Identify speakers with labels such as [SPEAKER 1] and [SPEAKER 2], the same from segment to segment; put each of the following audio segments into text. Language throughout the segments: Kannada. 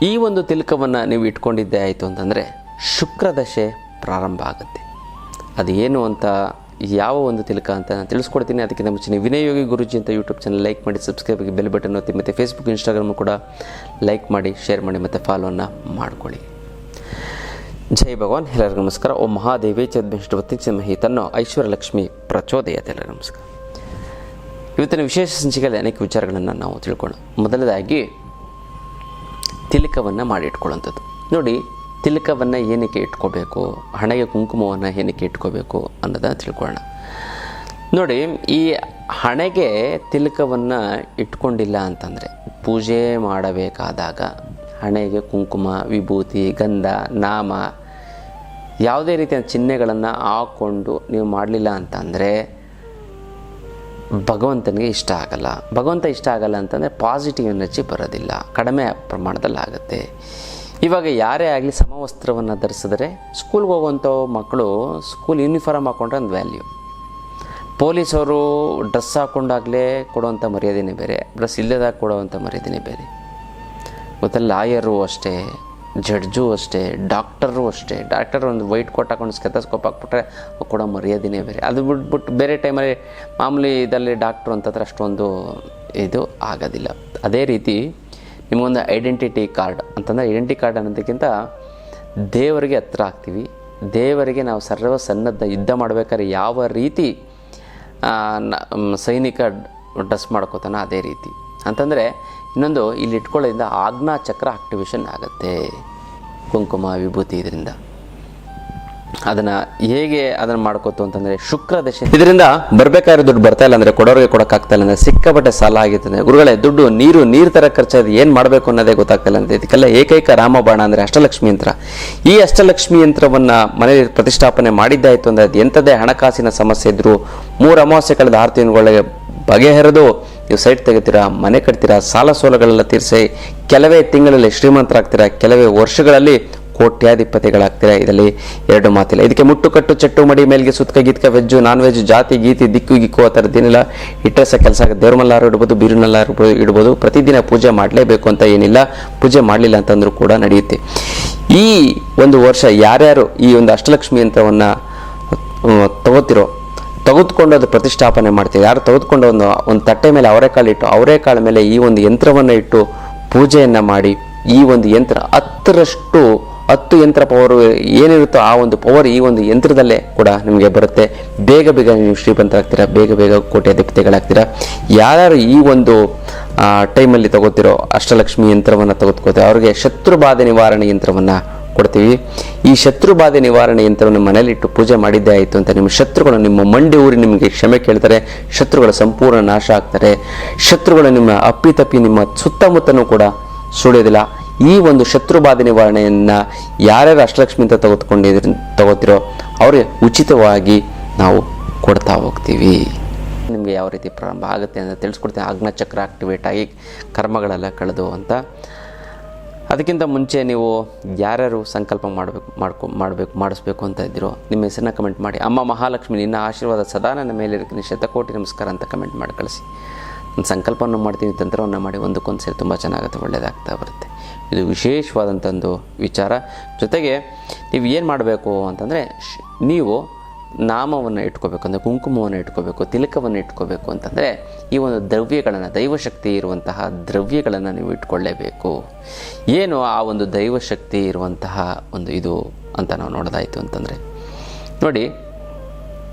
[SPEAKER 1] ಈ ಒಂದು ತಿಲಕವನ್ನು ನೀವು ಇಟ್ಕೊಂಡಿದ್ದೇ ಆಯಿತು ಅಂತಂದರೆ ಶುಕ್ರದಶೆ ಪ್ರಾರಂಭ ಆಗುತ್ತೆ. ಅದು ಏನು ಅಂತ, ಯಾವ ಒಂದು ತಿಲಕ ಅಂತ ನಾನು ತಿಳಿಸ್ಕೊಡ್ತೀನಿ. ಅದಕ್ಕಿಂತ ಮುಂಚೆ ನೀವು ವಿನಯ್ ಯೋಗಿ ಗುರುಜಿ ಅಂತ ಯೂಟ್ಯೂಬ್ ಚಾನಲ್ ಲೈಕ್ ಮಾಡಿ, ಸಬ್ಸ್ಕ್ರೈಬ್ ಆಗಿ, ಬೆಲ್ ಬಟನ್ ಒತ್ತಿ, ಮತ್ತು ಫೇಸ್ಬುಕ್ ಇನ್ಸ್ಟಾಗ್ರಾಮು ಕೂಡ ಲೈಕ್ ಮಾಡಿ, ಶೇರ್ ಮಾಡಿ, ಮತ್ತು ಫಾಲೋವನ್ನು ಮಾಡ್ಕೊಳ್ಳಿ. ಜೈ ಭಗವಾನ್. ಎಲ್ಲರಿಗೂ ನಮಸ್ಕಾರ. ಓಂ ಮಹಾದೇವಿ ಚದ್ಮಿಷ್ಠವತಿ ಚಿನ್ಮಹಿ ತನ್ನೋ ಐಶ್ವರ್ಯಲಕ್ಷ್ಮಿ ಪ್ರಚೋದಯತೆ. ಎಲ್ಲರಿಗೂ ನಮಸ್ಕಾರ. ಇವತ್ತಿನ ವಿಶೇಷ ಸಂಚಿಕೆಯಲ್ಲಿ ಅನೇಕ ವಿಚಾರಗಳನ್ನು ನಾವು ತಿಳ್ಕೊಳ್ಳೋಣ. ಮೊದಲದಾಗಿ ತಿಲಕವನ್ನು ಮಾಡಿ ಇಟ್ಕೊಳ್ಳೋಂಥದ್ದು. ನೋಡಿ, ತಿಲಕವನ್ನು ಏನಕ್ಕೆ ಇಟ್ಕೋಬೇಕು, ಹಣೆಗೆ ಕುಂಕುಮವನ್ನು ಏನಕ್ಕೆ ಇಟ್ಕೋಬೇಕು ಅನ್ನೋದನ್ನು ತಿಳ್ಕೊಳ್ಳೋಣ. ನೋಡಿ, ಈ ಹಣೆಗೆ ತಿಲಕವನ್ನು ಇಟ್ಕೊಂಡಿಲ್ಲ ಅಂತಂದರೆ, ಪೂಜೆ ಮಾಡಬೇಕಾದಾಗ ಹಣೆಗೆ ಕುಂಕುಮ, ವಿಭೂತಿ, ಗಂಧ, ನಾಮ, ಯಾವುದೇ ರೀತಿಯ ಚಿಹ್ನೆಗಳನ್ನು ಹಾಕ್ಕೊಂಡು ನೀವು ಮಾಡಲಿಲ್ಲ ಅಂತಂದರೆ ಭಗವಂತನಿಗೆ ಇಷ್ಟ ಆಗಲ್ಲ. ಭಗವಂತ ಇಷ್ಟ ಆಗಲ್ಲ ಅಂತಂದರೆ ಪಾಸಿಟಿವ್ ಎನರ್ಜಿ ಬರೋದಿಲ್ಲ, ಕಡಿಮೆ ಪ್ರಮಾಣದಲ್ಲಿ ಆಗುತ್ತೆ. ಇವಾಗ ಯಾರೇ ಆಗಲಿ ಸಮವಸ್ತ್ರವನ್ನು ಧರಿಸಿದ್ರೆ, ಸ್ಕೂಲ್ಗೆ ಹೋಗುವಂಥ ಮಕ್ಕಳು ಸ್ಕೂಲ್ ಯೂನಿಫಾರ್ಮ್ ಹಾಕ್ಕೊಂಡ್ರೆ ಒಂದು ವ್ಯಾಲ್ಯೂ. ಪೊಲೀಸವರು ಡ್ರೆಸ್ ಹಾಕ್ಕೊಂಡಾಗಲೇ ಕೊಡುವಂಥ ಮರ್ಯಾದೆನೇ ಬೇರೆ, ಡ್ರೆಸ್ ಇಲ್ಲದಾಗ ಕೊಡುವಂಥ ಮರ್ಯಾದೆನೇ ಬೇರೆ. ಗೊತ್ತಲ್ಲ, ಲಾಯರು ಅಷ್ಟೇ, ಜಡ್ಜು ಅಷ್ಟೇ, ಡಾಕ್ಟರು ಅಷ್ಟೇ. ಡಾಕ್ಟರ್ ಒಂದು ವೈಟ್ ಕೋಟ್ ಹಾಕೊಂಡು ಸ್ಕೆಥೋಸ್ಕೋಪ್ ಹಾಕ್ಬಿಟ್ರೆ ಕೊಡೋ ಮರ್ಯಾದೆನೇ ಬೇರೆ. ಅದು ಬಿಟ್ಬಿಟ್ಟು ಬೇರೆ ಟೈಮಲ್ಲಿ ಮಾಮೂಲಿ ಇದರಲ್ಲಿ ಡಾಕ್ಟ್ರು ಅಂತಂದ್ರೆ ಅಷ್ಟೊಂದು ಇದು ಆಗೋದಿಲ್ಲ. ಅದೇ ರೀತಿ ನಿಮಗೊಂದು ಐಡೆಂಟಿಟಿ ಕಾರ್ಡ್ ಅಂತಂದರೆ, ಐಡೆಂಟಿ ಕಾರ್ಡ್ ಅನ್ನೋದಕ್ಕಿಂತ ದೇವರಿಗೆ ಹತ್ರ ಆಗ್ತೀವಿ. ದೇವರಿಗೆ ನಾವು ಸರ್ವಸನ್ನದ್ಧ ಯುದ್ಧ ಮಾಡಬೇಕಾದ್ರೆ ಯಾವ ರೀತಿ ಸೈನಿಕ ಡ್ರೆಸ್ ಮಾಡ್ಕೋತಾನೆ ಅದೇ ರೀತಿ ಅಂತಂದರೆ, ಇನ್ನೊಂದು ಇಲ್ಲಿ ಇಟ್ಕೊಳ್ಳೋದ್ರಿಂದ ಆಜ್ಞಾ ಚಕ್ರ ಆಕ್ಟಿವೇಶನ್ ಆಗುತ್ತೆ. ಕುಂಕುಮ, ವಿಭೂತಿ ಇದರಿಂದ ಅದನ್ನು ಹೇಗೆ ಅದನ್ನು ಮಾಡ್ಕೋತು ಅಂತಂದರೆ, ಶುಕ್ರದಶೆ ಇದರಿಂದ ಬರಬೇಕಾದ್ರೆ ದುಡ್ಡು ಬರ್ತಾ ಇಲ್ಲ ಅಂದರೆ, ಕೊಡೋರಿಗೆ ಕೊಡೋಕ್ಕಾಗ್ತಾ ಇಲ್ಲ ಅಂದರೆ ಸಿಕ್ಕಾಪಟ್ಟೆ ಸಾಲ ಆಗಿರ್ತದೆ. ಗುರುಗಳೇ, ದುಡ್ಡು ನೀರು ಥರ ಖರ್ಚಾದ ಏನು ಮಾಡಬೇಕು ಅನ್ನೋದೇ ಗೊತ್ತಾಗ್ತಿಲ್ಲ ಅಂತ. ಇದಕ್ಕೆಲ್ಲ ಏಕೈಕ ರಾಮಬಾಣ ಅಂದರೆ ಅಷ್ಟಲಕ್ಷ್ಮಿ ಯಂತ್ರ. ಈ ಅಷ್ಟಲಕ್ಷ್ಮಿ ಯಂತ್ರವನ್ನು ಮನೆಯಲ್ಲಿ ಪ್ರತಿಷ್ಠಾಪನೆ ಮಾಡಿದ್ದಾಯಿತು ಅಂದರೆ, ಅದು ಎಂಥದೇ ಹಣಕಾಸಿನ ಸಮಸ್ಯೆ ಇದ್ದರೂ 3 ಅಮಾವಾಸ್ಯೆ ಕಳೆದ 6 ತಿಂಗಳಿಗೆ ಬಗೆಹರಿದು ನೀವು ಸೈಟ್ ತೆಗಿತೀರಾ, ಮನೆ ಕಟ್ತೀರಾ, ಸಾಲ ಸೋಲಗಳೆಲ್ಲ ತೀರಿಸಿ ಕೆಲವೇ ತಿಂಗಳಲ್ಲಿ ಶ್ರೀಮಂತರಾಗ್ತೀರಾ, ಕೆಲವೇ ವರ್ಷಗಳಲ್ಲಿ ಕೋಟ್ಯಾಧಿಪತಿಗಳಾಗ್ತೀರಾ. ಇದರಲ್ಲಿ 2 ಮಾತಿಲ್ಲ. ಇದಕ್ಕೆ ಮುಟ್ಟುಕಟ್ಟು, ಚಟ್ಟು ಮಡಿ, ಮೇಲ್ಗೆ ಸುತ್ಕ ಗೀತ್ಕ, ವೆಜ್ಜು, ನಾನ್ ವೆಜ್, ಜಾತಿ ಗೀತಿ, ದಿಕ್ಕು ಗಿಕ್ಕು ಆ ಥರದ್ದೇನಿಲ್ಲ. ಇಟ್ಟರೆ ಸಹ ಕೆಲಸ ಆಗುತ್ತೆ. ದೇವ್ರ ಮಲ್ಲಾರು ಇಡ್ಬೋದು, ಬೀರುನಲ್ಲಾರು ಇಡ್ಬೋದು. ಪ್ರತಿದಿನ ಪೂಜೆ ಮಾಡಲೇಬೇಕು ಅಂತ ಏನಿಲ್ಲ. ಪೂಜೆ ಮಾಡಲಿಲ್ಲ ಅಂತಂದ್ರೂ ಕೂಡ ನಡೆಯುತ್ತೆ. ಈ ಒಂದು ವರ್ಷ ಯಾರ್ಯಾರು ಈ ಒಂದು ಅಷ್ಟಲಕ್ಷ್ಮಿ ಯಂತ್ರವನ್ನು ತೆಗೆದುಕೊಂಡು ಅದು ಪ್ರತಿಷ್ಠಾಪನೆ ಮಾಡ್ತೀವಿ, ಯಾರು ತೆಗೆದುಕೊಂಡು ಒಂದು ತಟ್ಟೆ ಮೇಲೆ ಅವರೆಕಾಳು ಇಟ್ಟು, ಅವರೆಕಾಳು ಮೇಲೆ ಈ ಒಂದು ಯಂತ್ರವನ್ನು ಇಟ್ಟು ಪೂಜೆಯನ್ನು ಮಾಡಿ, ಈ ಒಂದು ಯಂತ್ರ 10 ಯಂತ್ರ ಪವರ್ ಏನಿರುತ್ತೋ ಆ ಒಂದು ಪವರ್ ಈ ಒಂದು ಯಂತ್ರದಲ್ಲೇ ಕೂಡ ನಿಮಗೆ ಬರುತ್ತೆ. ಬೇಗ ನೀವು ಶ್ರೀಮಂತರಾಗ್ತೀರಾ, ಬೇಗ ಕೋಟ್ಯಾಧಿಪತಿಗಳಾಗ್ತೀರಾ. ಯಾರು ಈ ಒಂದು ಟೈಮಲ್ಲಿ ತಗೋತಿರೋ ಅಷ್ಟಲಕ್ಷ್ಮಿ ಯಂತ್ರವನ್ನು ತೆಗೆದುಕೋತೀರೋ ಅವ್ರಿಗೆ ಶತ್ರುಬಾಧೆ ನಿವಾರಣೆ ಯಂತ್ರವನ್ನು ಕೊಡ್ತೀವಿ. ಈ ಶತ್ರುಬಾಧೆ ನಿವಾರಣೆ ಯಂತ್ರವನ್ನು ಮನೆಯಲ್ಲಿಟ್ಟು ಪೂಜೆ ಮಾಡಿದ್ದೇ ಆಯಿತು ಅಂತ ನಿಮ್ಮ ಶತ್ರುಗಳು ನಿಮ್ಮ ಮಂಡಿ ಊರಿ ನಿಮಗೆ ಕ್ಷಮೆ ಕೇಳ್ತಾರೆ. ಶತ್ರುಗಳು ಸಂಪೂರ್ಣ ನಾಶ ಆಗ್ತಾರೆ. ಶತ್ರುಗಳು ನಿಮ್ಮ ಅಪ್ಪಿತಪ್ಪಿ ನಿಮ್ಮ ಸುತ್ತಮುತ್ತನೂ ಕೂಡ ಸುಳಿಯೋದಿಲ್ಲ. ಈ ಒಂದು ಶತ್ರುಬಾಧೆ ನಿವಾರಣೆಯನ್ನು ಯಾರ್ಯಾರು ಅಷ್ಟಲಕ್ಷ್ಮಿ ಅಂತ ತಗೋತಿರೋ ಅವ್ರಿಗೆ ಉಚಿತವಾಗಿ ನಾವು ಕೊಡ್ತಾ ಹೋಗ್ತೀವಿ. ನಿಮಗೆ ಯಾವ ರೀತಿ ಪ್ರಾರಂಭ ಆಗುತ್ತೆ ಅಂತ ತಿಳಿಸ್ಕೊಡ್ತೀನಿ. ಆಜ್ಞಾ ಚಕ್ರ ಆಕ್ಟಿವೇಟ್ ಆಗಿ ಕರ್ಮಗಳೆಲ್ಲ ಕಳೆದು ಅಂತ. ಅದಕ್ಕಿಂತ ಮುಂಚೆ ನೀವು ಯಾರ್ಯಾರು ಸಂಕಲ್ಪ ಮಾಡಿಸ್ಬೇಕು ಅಂತ ಇದ್ದೀರೋ ನಿಮ್ಮ ಹೆಸರನ್ನ ಕಮೆಂಟ್ ಮಾಡಿ. ಅಮ್ಮ ಮಹಾಲಕ್ಷ್ಮಿ, ನಿನ್ನ ಆಶೀರ್ವಾದ ಸದಾ ನನ್ನ ಮೇಲೆ ಇರಲಿ, ಶತಕೋಟಿ ನಮಸ್ಕಾರ ಅಂತ ಕಮೆಂಟ್ ಮಾಡಿ ಕಳಿಸಿ. ನಾನು ಸಂಕಲ್ಪವನ್ನು ಮಾಡ್ತೀನಿ, ತಂತ್ರವನ್ನು ಮಾಡಿ ಒಂದಕ್ಕೊಂದು ಸೇರಿ ತುಂಬ ಚೆನ್ನಾಗುತ್ತೆ, ಒಳ್ಳೆಯದಾಗ್ತಾ ಬರುತ್ತೆ. ಇದು ವಿಶೇಷವಾದಂಥ ಒಂದು ವಿಚಾರ. ಜೊತೆಗೆ ನೀವು ಏನು ಮಾಡಬೇಕು ಅಂತಂದರೆ, ನೀವು ನಾಮವನ್ನು ಇಟ್ಕೋಬೇಕು ಅಂದರೆ ಕುಂಕುಮವನ್ನು ಇಟ್ಕೋಬೇಕು, ತಿಲಕವನ್ನು ಇಟ್ಕೋಬೇಕು ಅಂತಂದರೆ ಈ ಒಂದು ದ್ರವ್ಯಗಳನ್ನು, ದೈವಶಕ್ತಿ ಇರುವಂತಹ ದ್ರವ್ಯಗಳನ್ನು ನೀವು ಇಟ್ಕೊಳ್ಳೇಬೇಕು. ಏನು ಆ ಒಂದು ದೈವಶಕ್ತಿ ಇರುವಂತಹ ಒಂದು ಇದು ಅಂತ ನಾವು ನೋಡೋದಾಯಿತು ಅಂತಂದರೆ, ನೋಡಿ,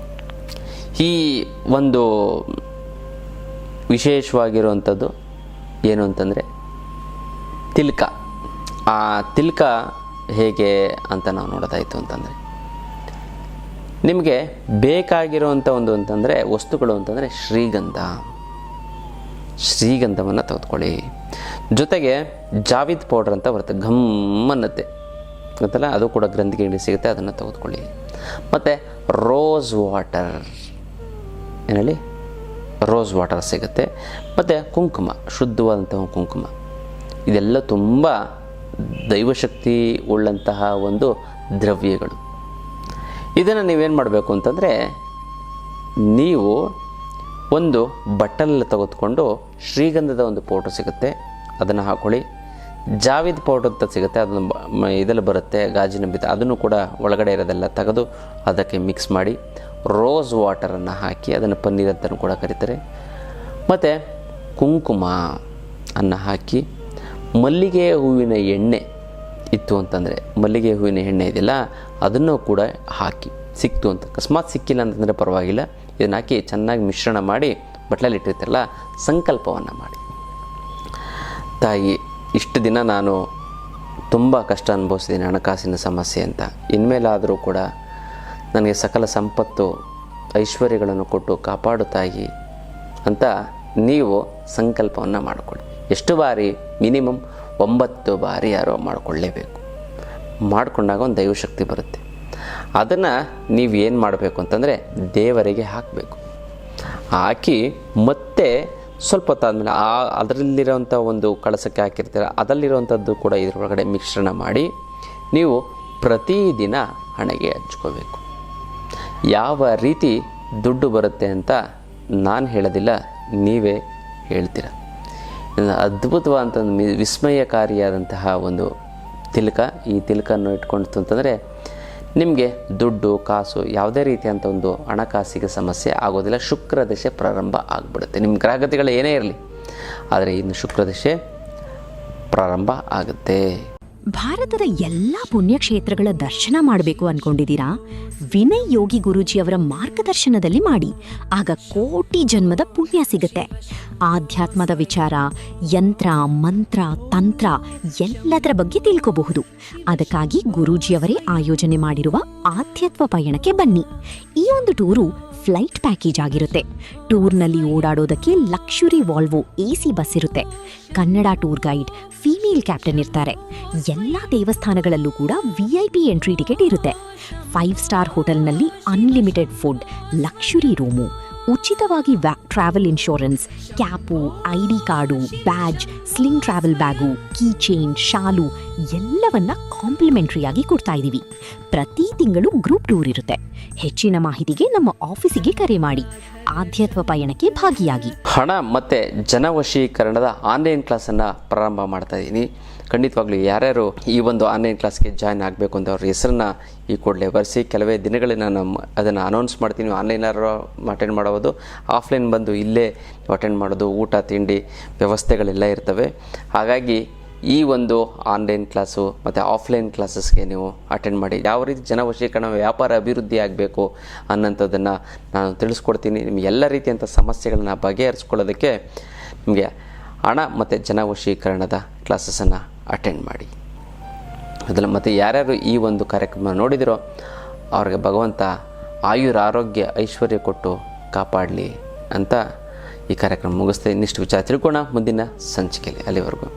[SPEAKER 1] ಈ ಒಂದು ವಿಶೇಷವಾಗಿರುವಂಥದ್ದು ಏನು ಅಂತಂದರೆ ತಿಲಕ. ಆ ತಿಲಕ ಹೇಗೆ ಅಂತ ನಾವು ನೋಡೋದಾಯಿತು ಅಂತಂದರೆ, ನಿಮಗೆ ಬೇಕಾಗಿರುವಂಥ ಒಂದು ಅಂತಂದರೆ ವಸ್ತುಗಳು ಅಂತಂದರೆ ಶ್ರೀಗಂಧವನ್ನು ತೆಗೆದುಕೊಳ್ಳಿ. ಜೊತೆಗೆ ಜಾವಿದ್ ಪೌಡ್ರ್ ಅಂತ ಬರುತ್ತೆ, ಘಮ್ ಅನ್ನತ್ತೆ ಗೊತ್ತಲ್ಲ, ಅದು ಕೂಡ ಗ್ರಂಥಿಗೆ ಸಿಗುತ್ತೆ, ಅದನ್ನು ತೆಗೆದುಕೊಳ್ಳಿ. ಮತ್ತು ರೋಸ್ ವಾಟರ್ ಸಿಗುತ್ತೆ. ಮತ್ತು ಕುಂಕುಮ, ಶುದ್ಧವಾದಂತಹ ಕುಂಕುಮ. ಇದೆಲ್ಲ ತುಂಬ ದೈವಶಕ್ತಿ ಉಳ್ಳಂತಹ ಒಂದು ದ್ರವ್ಯಗಳು. ಇದನ್ನು ನೀವೇನು ಮಾಡಬೇಕು ಅಂತಂದರೆ, ನೀವು ಒಂದು ಬಟ್ಟಲಲ್ಲಿ ತೆಗೆದುಕೊಂಡು ಶ್ರೀಗಂಧದ ಒಂದು ಪೌಡ್ರ್ ಸಿಗುತ್ತೆ, ಅದನ್ನು ಹಾಕ್ಕೊಳ್ಳಿ. ಜಾವಿದ್ ಪೌಡರ್ ಅಂತ ಸಿಗುತ್ತೆ, ಅದನ್ನು ಇದರಲ್ಲಿ ಬರುತ್ತೆ, ಗಾಜಿನ ಬಿತ್ತ, ಅದನ್ನು ಕೂಡ ಒಳಗಡೆ ಇರೋದೆಲ್ಲ ತೆಗೆದು ಅದಕ್ಕೆ ಮಿಕ್ಸ್ ಮಾಡಿ ರೋಸ್ ವಾಟರನ್ನು ಹಾಕಿ ಅದನ್ನು ಪನ್ನೀರ್ ಅಂತಲೂ ಕೂಡ ಕರೀತಾರೆ. ಮತ್ತು ಕುಂಕುಮ ಅನ್ನು ಹಾಕಿ ಮಲ್ಲಿಗೆ ಹೂವಿನ ಎಣ್ಣೆ ಇತ್ತು ಅಂತಂದರೆ, ಮಲ್ಲಿಗೆ ಹೂವಿನ ಎಣ್ಣೆ ಇದೆಯಲ್ಲ ಅದನ್ನು ಕೂಡ ಹಾಕಿ, ಸಿಕ್ತು ಅಂತ ಅಕಸ್ಮಾತ್ ಸಿಕ್ಕಿಲ್ಲ ಅಂತಂದರೆ ಪರವಾಗಿಲ್ಲ, ಇದನ್ನು ಹಾಕಿ ಚೆನ್ನಾಗಿ ಮಿಶ್ರಣ ಮಾಡಿ ಬಟ್ಲಲ್ಲಿ ಇಟ್ಟಿರ್ತಾರಲ್ಲ, ಸಂಕಲ್ಪವನ್ನು ಮಾಡಿ, ತಾಯಿ ಇಷ್ಟು ದಿನ ನಾನು ತುಂಬ ಕಷ್ಟ ಅನುಭವಿಸಿದ್ದೀನಿ ಹಣಕಾಸಿನ ಸಮಸ್ಯೆ ಅಂತ, ಇನ್ಮೇಲಾದರೂ ಕೂಡ ನನಗೆ ಸಕಲ ಸಂಪತ್ತು ಐಶ್ವರ್ಯಗಳನ್ನು ಕೊಟ್ಟು ಕಾಪಾಡು ತಾಯಿ ಅಂತ ನೀವು ಸಂಕಲ್ಪವನ್ನು ಮಾಡಿಕೊಳ್ಳಿ. ಎಷ್ಟು ಬಾರಿ? ಮಿನಿಮಮ್ 9 ಬಾರಿ ಯಾರೋ ಮಾಡಿಕೊಳ್ಳೇಬೇಕು. ಮಾಡಿಕೊಂಡಾಗ ಒಂದು ದೈವಶಕ್ತಿ ಬರುತ್ತೆ. ಅದನ್ನು ನೀವು ಏನು ಮಾಡಬೇಕು ಅಂತಂದರೆ ದೇವರಿಗೆ ಹಾಕಬೇಕು. ಹಾಕಿ ಮತ್ತೆ ಸ್ವಲ್ಪ ಹೊತ್ತಾದಮೇಲೆ ಅದರಲ್ಲಿರೋಂಥ ಒಂದು ಕಳಸಕ್ಕೆ ಹಾಕಿರ್ತೀರ, ಅದರಲ್ಲಿರುವಂಥದ್ದು ಕೂಡ ಇದರೊಳಗಡೆ ಮಿಶ್ರಣ ಮಾಡಿ ನೀವು ಪ್ರತಿದಿನ ಹಣೆಗೆ ಹಚ್ಕೋಬೇಕು. ಯಾವ ರೀತಿ ದುಡ್ಡು ಬರುತ್ತೆ ಅಂತ ನಾನು ಹೇಳೋದಿಲ್ಲ, ನೀವೇ ಹೇಳ್ತೀರ. ಅದ್ಭುತವಾದಂಥ ವಿಸ್ಮಯಕಾರಿಯಾದಂತಹ ಒಂದು ತಿಲಕ. ಈ ತಿಲಕನ್ನು ಇಟ್ಕೊಂಡು ಅಂತಂದರೆ ನಿಮಗೆ ದುಡ್ಡು ಕಾಸು ಯಾವುದೇ ರೀತಿಯಂಥ ಒಂದು ಹಣಕಾಸಿಗೆ ಸಮಸ್ಯೆ ಆಗೋದಿಲ್ಲ. ಶುಕ್ರ ದಶೆ ಪ್ರಾರಂಭ ಆಗಿಬಿಡುತ್ತೆ. ನಿಮ್ಮ ಗ್ರಹಗತಿಗಳು ಏನೇ ಇರಲಿ, ಆದರೆ ಇನ್ನು ಶುಕ್ರ ದಶೆ ಪ್ರಾರಂಭ ಆಗುತ್ತೆ.
[SPEAKER 2] ಭಾರತದ ಎಲ್ಲ ಪುಣ್ಯಕ್ಷೇತ್ರಗಳ ದರ್ಶನ ಮಾಡಬೇಕು ಅನ್ಕೊಂಡಿದ್ದೀರಾ? ವಿನಯ್ ಯೋಗಿ ಗುರೂಜಿಯವರ ಮಾರ್ಗದರ್ಶನದಲ್ಲಿ ಮಾಡಿ. ಆಗ ಕೋಟಿ ಜನ್ಮದ ಪುಣ್ಯ ಸಿಗುತ್ತೆ. ಆಧ್ಯಾತ್ಮದ ವಿಚಾರ, ಯಂತ್ರ ಮಂತ್ರ ತಂತ್ರ ಎಲ್ಲದರ ಬಗ್ಗೆ ತಿಳ್ಕೋಬಹುದು. ಅದಕ್ಕಾಗಿ ಗುರೂಜಿಯವರೇ ಆಯೋಜನೆ ಮಾಡಿರುವ ಆಧ್ಯಾತ್ಮ ಪಯಣಕ್ಕೆ ಬನ್ನಿ. ಈ ಒಂದು ಟೂರು ಫ್ಲೈಟ್ ಪ್ಯಾಕೇಜ್ ಆಗಿರುತ್ತೆ. ಟೂರ್ನಲ್ಲಿ ಓಡಾಡೋದಕ್ಕೆ ಲಕ್ಸುರಿ ವಾಲ್ವೋ AC ಬಸ್ ಇರುತ್ತೆ. Kannada tour guide, female captain ಇರ್ತಾರೆ. ಎಲ್ಲ ದೇವಸ್ಥಾನಗಳಲ್ಲೂ ಕೂಡ VIP ಎಂಟ್ರಿ ಟಿಕೆಟ್ ಇರುತ್ತೆ. 5 ಸ್ಟಾರ್ ಹೋಟೆಲ್ನಲ್ಲಿ ಅನ್ಲಿಮಿಟೆಡ್ ಫುಡ್, ಲಕ್ಸುರಿ ರೂಮು, ಉಚಿತವಾಗಿ travel insurance, cap, ID card, badge, sling travel bag, key chain, ಶಾಲು ಎಲ್ಲವನ್ನ ಕಾಂಪ್ಲಿಮೆಂಟ್ರಿಯಾಗಿ ಕೊಡ್ತಾ ಇದ್ದೀವಿ. ಪ್ರತಿ ತಿಂಗಳು ಗ್ರೂಪ್ ಟೂರ್ ಇರುತ್ತೆ. ಹೆಚ್ಚಿನ ಮಾಹಿತಿಗೆ ನಮ್ಮ ಆಫೀಸಿಗೆ ಕರೆ ಮಾಡಿ. ಆಧ್ಯಾತ್ಮ ಪಯಣಕ್ಕೆ ಭಾಗಿಯಾಗಿ.
[SPEAKER 1] ಹಣ ಮತ್ತು ಜನವಶೀಕರಣದ ಆನ್ಲೈನ್ ಕ್ಲಾಸನ್ನು ಪ್ರಾರಂಭ ಮಾಡ್ತಾ ಇದ್ದೀನಿ. ಖಂಡಿತವಾಗ್ಲೂ ಯಾರ್ಯಾರು ಈ ಒಂದು ಆನ್ಲೈನ್ ಕ್ಲಾಸ್ಗೆ ಜಾಯ್ನ್ ಆಗಬೇಕು ಅಂತ ಅವ್ರ ಹೆಸರನ್ನ ಈ ಕೂಡಲೇ ಬರೆಸಿ, ಕೆಲವೇ ದಿನಗಳಲ್ಲಿ ನಾನು ಅದನ್ನು ಅನೌನ್ಸ್ ಮಾಡ್ತೀನಿ. ಆನ್ಲೈನರು ಅಟೆಂಡ್ ಮಾಡೋದು, ಆಫ್ಲೈನ್ ಬಂದು ಇಲ್ಲೇ ಅಟೆಂಡ್ ಮಾಡೋದು, ಊಟ ತಿಂಡಿ ವ್ಯವಸ್ಥೆಗಳೆಲ್ಲ ಇರ್ತವೆ. ಹಾಗಾಗಿ ಈ ಒಂದು ಆನ್ಲೈನ್ ಕ್ಲಾಸು ಮತ್ತು ಆಫ್ಲೈನ್ ಕ್ಲಾಸಸ್ಗೆ ನೀವು ಅಟೆಂಡ್ ಮಾಡಿ. ಯಾವ ರೀತಿ ಜನವಶೀಕರಣ ವ್ಯಾಪಾರ ಅಭಿವೃದ್ಧಿ ಆಗಬೇಕು ಅನ್ನೋಂಥದ್ದನ್ನು ನಾನು ತಿಳಿಸ್ಕೊಡ್ತೀನಿ. ನಿಮಗೆ ಎಲ್ಲ ರೀತಿಯಂಥ ಸಮಸ್ಯೆಗಳನ್ನ ಬಗೆಹರಿಸ್ಕೊಳ್ಳೋದಕ್ಕೆ ನಿಮಗೆ ಹಣ ಮತ್ತು ಜನವಶೀಕರಣದ ಕ್ಲಾಸಸನ್ನು ಅಟೆಂಡ್ ಮಾಡಿ. ಅದಲ್ಲ ಮತ್ತು ಯಾರ್ಯಾರು ಈ ಒಂದು ಕಾರ್ಯಕ್ರಮ ನೋಡಿದಿರೋ ಅವ್ರಿಗೆ ಭಗವಂತ ಆರೋಗ್ಯ ಐಶ್ವರ್ಯ ಕೊಟ್ಟು ಕಾಪಾಡಲಿ ಅಂತ ಈ ಕಾರ್ಯಕ್ರಮ ಮುಗಿಸ್ತೇನೆ. ಇನ್ನಿಷ್ಟು ವಿಚಾರ ತಿಳ್ಕೊಳ್ಳೋಣ ಮುಂದಿನ ಸಂಚಿಕೆಯಲ್ಲಿ. ಅಲ್ಲಿವರೆಗೂ